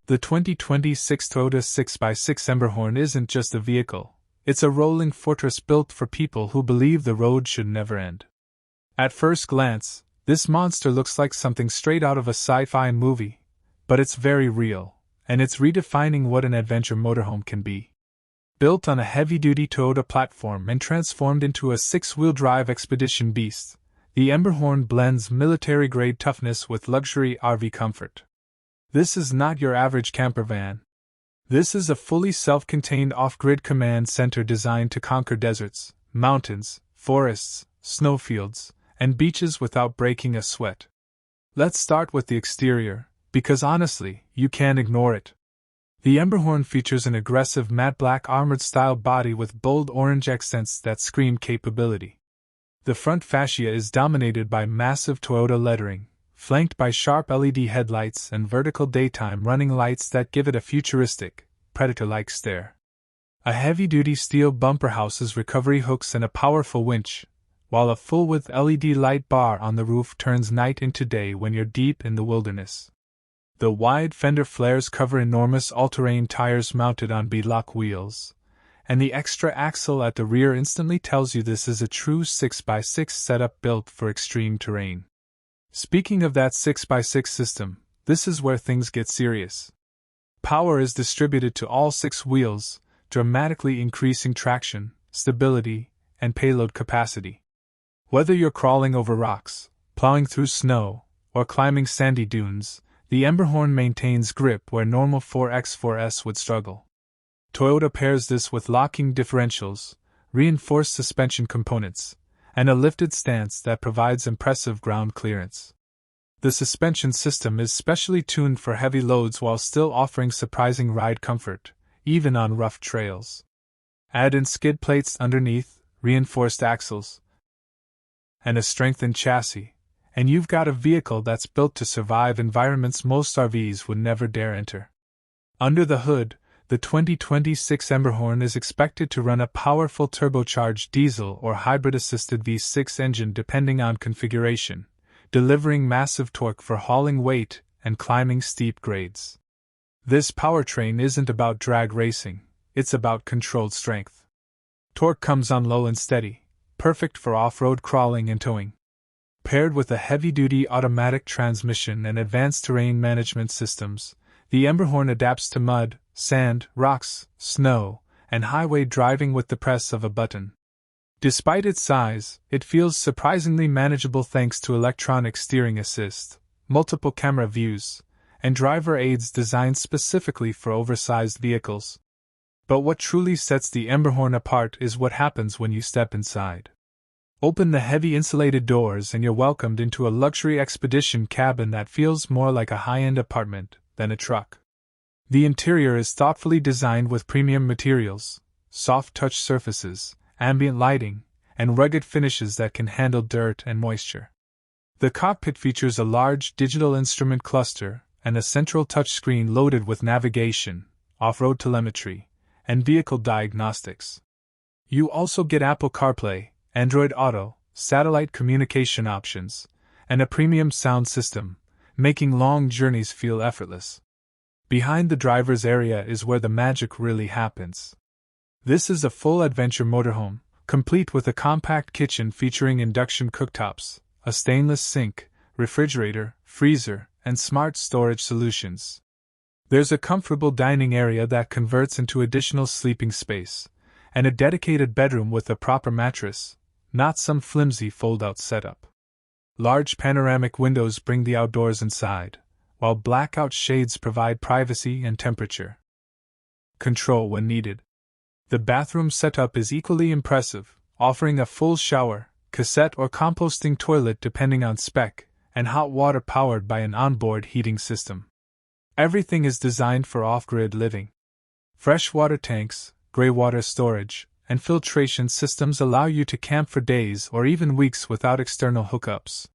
The 2026 Toyota 6x6 EMBERHORN isn't just a vehicle, it's a rolling fortress built for people who believe the road should never end. At first glance, this monster looks like something straight out of a sci-fi movie, but it's very real, and it's redefining what an adventure motorhome can be. Built on a heavy-duty Toyota platform and transformed into a six-wheel drive expedition beast, the EMBERHORN blends military-grade toughness with luxury RV comfort. This is not your average camper van. This is a fully self-contained off-grid command center designed to conquer deserts, mountains, forests, snowfields, and beaches without breaking a sweat. Let's start with the exterior, because honestly, you can't ignore it. The EMBERHORN features an aggressive matte black armored-style body with bold orange accents that scream capability. The front fascia is dominated by massive Toyota lettering, flanked by sharp LED headlights and vertical daytime running lights that give it a futuristic, predator-like stare. A heavy-duty steel bumper houses recovery hooks and a powerful winch, while a full-width LED light bar on the roof turns night into day when you're deep in the wilderness. The wide fender flares cover enormous all-terrain tires mounted on beadlock wheels, and the extra axle at the rear instantly tells you this is a true 6x6 setup built for extreme terrain. Speaking of that 6x6 system, this is where things get serious. Power is distributed to all six wheels, dramatically increasing traction, stability, and payload capacity. Whether you're crawling over rocks, plowing through snow, or climbing sandy dunes, the EMBERHORN maintains grip where normal 4x4s would struggle. Toyota pairs this with locking differentials, reinforced suspension components, and a lifted stance that provides impressive ground clearance. The suspension system is specially tuned for heavy loads while still offering surprising ride comfort, even on rough trails. Add in skid plates underneath, reinforced axles, and a strengthened chassis, and you've got a vehicle that's built to survive environments most RVs would never dare enter. Under the hood, the 2026 EMBERHORN is expected to run a powerful turbocharged diesel or hybrid-assisted V6 engine depending on configuration, delivering massive torque for hauling weight and climbing steep grades. This powertrain isn't about drag racing, it's about controlled strength. Torque comes on low and steady, perfect for off-road crawling and towing. Paired with a heavy-duty automatic transmission and advanced terrain management systems, the EMBERHORN adapts to mud, sand, rocks, snow, and highway driving with the press of a button. Despite its size, it feels surprisingly manageable thanks to electronic steering assist, multiple camera views, and driver aids designed specifically for oversized vehicles. But what truly sets the EMBERHORN apart is what happens when you step inside. Open the heavy insulated doors and you're welcomed into a luxury expedition cabin that feels more like a high-end apartment than a truck. The interior is thoughtfully designed with premium materials, soft touch surfaces, ambient lighting, and rugged finishes that can handle dirt and moisture. The cockpit features a large digital instrument cluster and a central touchscreen loaded with navigation, off-road telemetry, and vehicle diagnostics. You also get Apple CarPlay, Android Auto, satellite communication options, and a premium sound system, making long journeys feel effortless. Behind the driver's area is where the magic really happens. This is a full adventure motorhome, complete with a compact kitchen featuring induction cooktops, a stainless sink, refrigerator, freezer, and smart storage solutions. There's a comfortable dining area that converts into additional sleeping space, and a dedicated bedroom with a proper mattress, not some flimsy fold-out setup. Large panoramic windows bring the outdoors inside, while blackout shades provide privacy and temperature control when needed. The bathroom setup is equally impressive, offering a full shower, cassette or composting toilet depending on spec, and hot water powered by an onboard heating system. Everything is designed for off-grid living. Freshwater tanks, greywater storage, and filtration systems allow you to camp for days or even weeks without external hookups.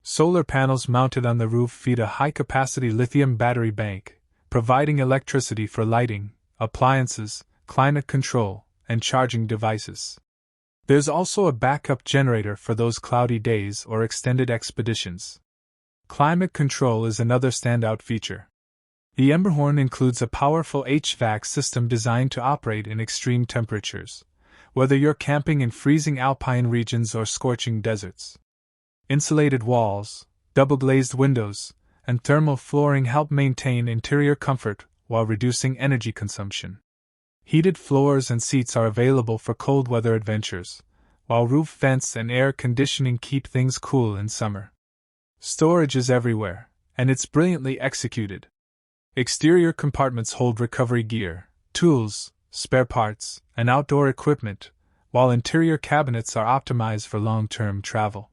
Solar panels mounted on the roof feed a high-capacity lithium battery bank, providing electricity for lighting, appliances, climate control, and charging devices. There's also a backup generator for those cloudy days or extended expeditions. Climate control is another standout feature. The EMBERHORN includes a powerful HVAC system designed to operate in extreme temperatures, whether you're camping in freezing alpine regions or scorching deserts. Insulated walls, double-glazed windows, and thermal flooring help maintain interior comfort while reducing energy consumption. Heated floors and seats are available for cold weather adventures, while roof vents and air conditioning keep things cool in summer. Storage is everywhere, and it's brilliantly executed. Exterior compartments hold recovery gear, tools, spare parts, and outdoor equipment, while interior cabinets are optimized for long-term travel.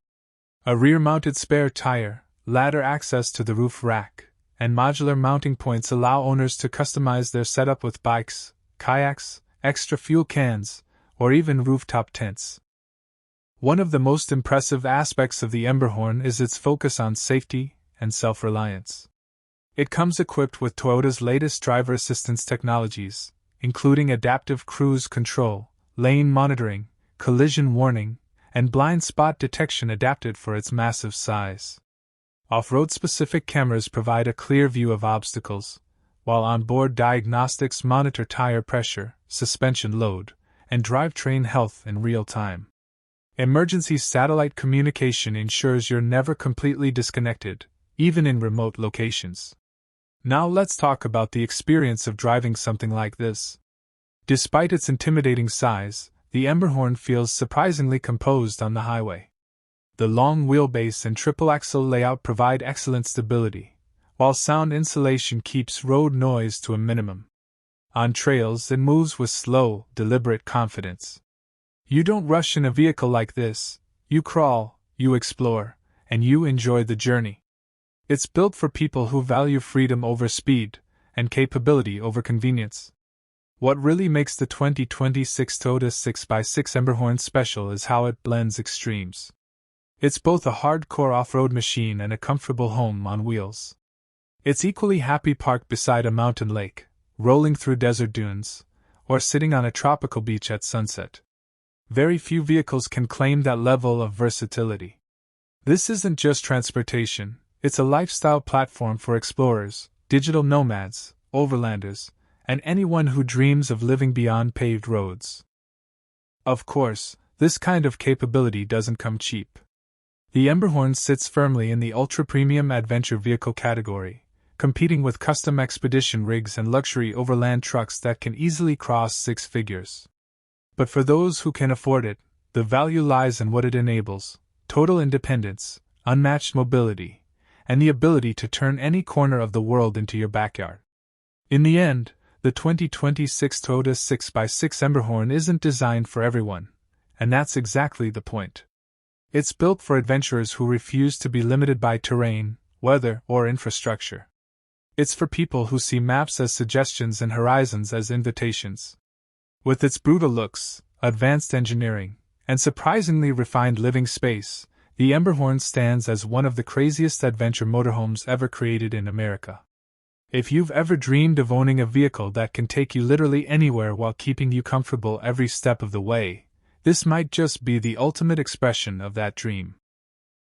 A rear-mounted spare tire, ladder access to the roof rack, and modular mounting points allow owners to customize their setup with bikes, kayaks, extra fuel cans, or even rooftop tents. One of the most impressive aspects of the EMBERHORN is its focus on safety and self-reliance. It comes equipped with Toyota's latest driver assistance technologies, including adaptive cruise control, lane monitoring, collision warning, and blind spot detection adapted for its massive size. Off-road-specific cameras provide a clear view of obstacles, while onboard diagnostics monitor tire pressure, suspension load, and drivetrain health in real time. Emergency satellite communication ensures you're never completely disconnected, even in remote locations. Now let's talk about the experience of driving something like this. Despite its intimidating size, the EMBERHORN feels surprisingly composed on the highway. The long wheelbase and triple-axle layout provide excellent stability, while sound insulation keeps road noise to a minimum. On trails, it moves with slow, deliberate confidence. You don't rush in a vehicle like this, you crawl, you explore, and you enjoy the journey. It's built for people who value freedom over speed, and capability over convenience. What really makes the 2026 Toyota 6x6 EMBERHORN special is how it blends extremes. It's both a hardcore off-road machine and a comfortable home on wheels. It's equally happy parked beside a mountain lake, rolling through desert dunes, or sitting on a tropical beach at sunset. Very few vehicles can claim that level of versatility. This isn't just transportation, it's a lifestyle platform for explorers, digital nomads, overlanders, and anyone who dreams of living beyond paved roads. Of course, this kind of capability doesn't come cheap. The EMBERHORN sits firmly in the ultra-premium adventure vehicle category, competing with custom expedition rigs and luxury overland trucks that can easily cross six figures. But for those who can afford it, the value lies in what it enables: total independence, unmatched mobility, and the ability to turn any corner of the world into your backyard. In the end, the 2026 Toyota 6x6 EMBERHORN isn't designed for everyone, and that's exactly the point. It's built for adventurers who refuse to be limited by terrain, weather, or infrastructure. It's for people who see maps as suggestions and horizons as invitations. With its brutal looks, advanced engineering, and surprisingly refined living space, the EMBERHORN stands as one of the craziest adventure motorhomes ever created in America. If you've ever dreamed of owning a vehicle that can take you literally anywhere while keeping you comfortable every step of the way, this might just be the ultimate expression of that dream.